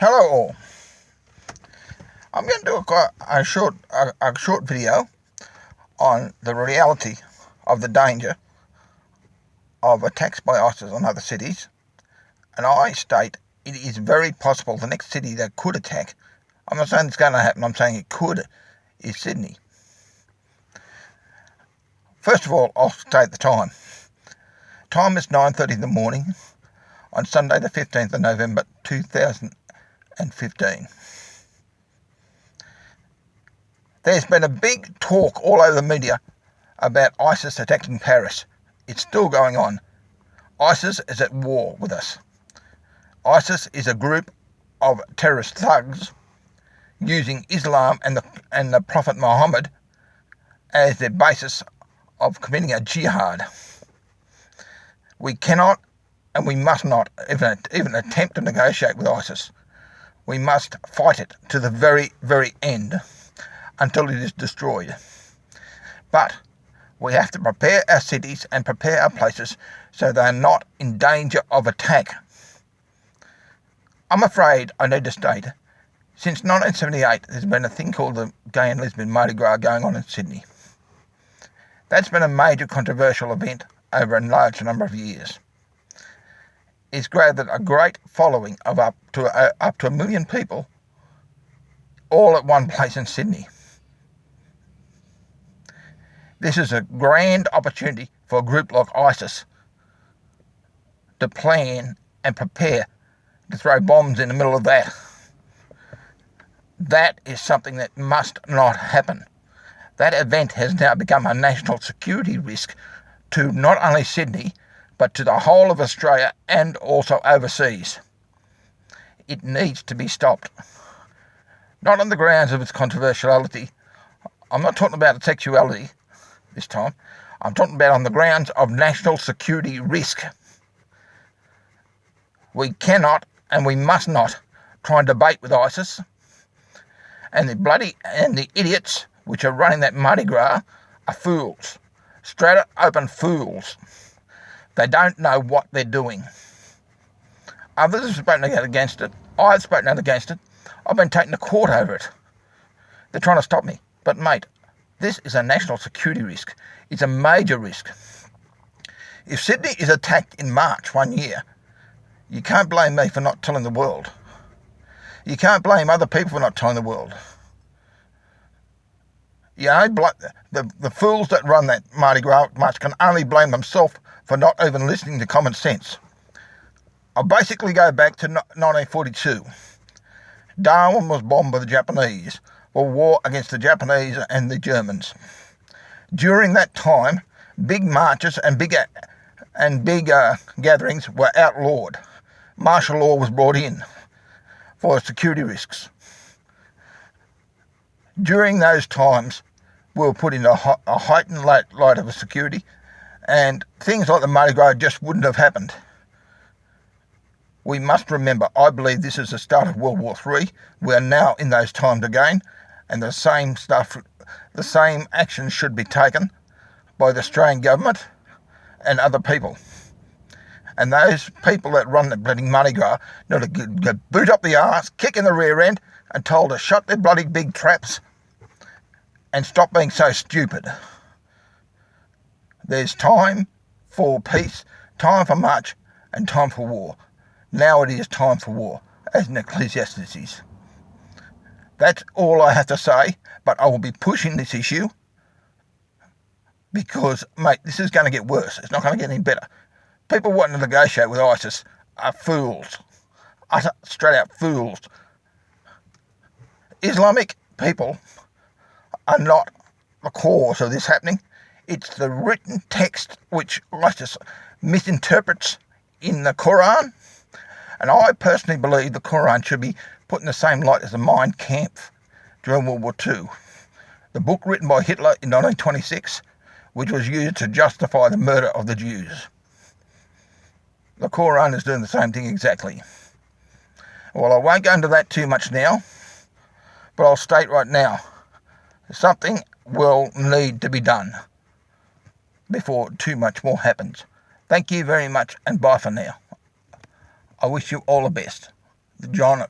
Hello all. I'm going to do a short video on the reality of the danger of attacks by ISIS on other cities, and I state it is very possible the next city that could attack, I'm not saying it's going to happen, I'm saying it could, is Sydney. First of all, I'll state the time. Time is 9:30 in the morning on Sunday the 15th of November 2015. There's been a big talk all over the media about ISIS attacking Paris. It's still going on. ISIS is at war with us. ISIS is a group of terrorist thugs using Islam and the Prophet Muhammad as their basis of committing a jihad. We cannot and we must not even attempt to negotiate with ISIS. We must fight it to the very, very end, until it is destroyed. But we have to prepare our cities and prepare our places so they are not in danger of attack. I'm afraid I need to state, since 1978 there's been a thing called the Gay and Lesbian Mardi Gras going on in Sydney. That's been a major controversial event over a large number of years. It's gathered a great following of up to 1 million people, all at one place in Sydney. This is a grand opportunity for a group like ISIS to plan and prepare to throw bombs in the middle of that. That is something that must not happen. That event has now become a national security risk to not only Sydney, but to the whole of Australia and also overseas. It needs to be stopped. Not on the grounds of its controversiality. I'm not talking about its sexuality this time. I'm talking about on the grounds of national security risk. We cannot and we must not try and debate with ISIS, and the idiots which are running that Mardi Gras are fools. Straight up open fools. They don't know what they're doing. Others have spoken out against it. I've spoken out against it. I've been taken to court over it. They're trying to stop me. But mate, this is a national security risk. It's a major risk. If Sydney is attacked in March one year, you can't blame me for not telling the world. You can't blame other people for not telling the world. You know, the fools that run that Mardi Gras march can only blame themselves for not even listening to common sense. I'll basically go back to 1942. Darwin was bombed by the Japanese for war against the Japanese and the Germans. During that time, big marches and big gatherings were outlawed. Martial law was brought in for security risks. During those times, we were put in a heightened light of security, and things like the Mardi Gras just wouldn't have happened. We must remember, I believe this is the start of World War III. We are now in those times again, and the same actions should be taken by the Australian government and other people. And those people that run the bloody Mardi Gras need to get boot up the arse, kick in the rear end, and told to shut their bloody big traps and stop being so stupid. There's time for peace, time for march, and time for war. Now it is time for war, as in Ecclesiastes. That's all I have to say, but I will be pushing this issue because, mate, this is going to get worse. It's not going to get any better. People wanting to negotiate with ISIS are fools. Utter, straight out fools. Islamic people are not the cause of this happening. It's the written text which ISIS misinterprets in the Quran. And I personally believe the Quran should be put in the same light as the Mein Kampf during World War II. The book written by Hitler in 1926, which was used to justify the murder of the Jews. The Quran is doing the same thing exactly. Well, I won't go into that too much now, but I'll state right now, something will need to be done before too much more happens. Thank you very much, and bye for now. I wish you all the best. John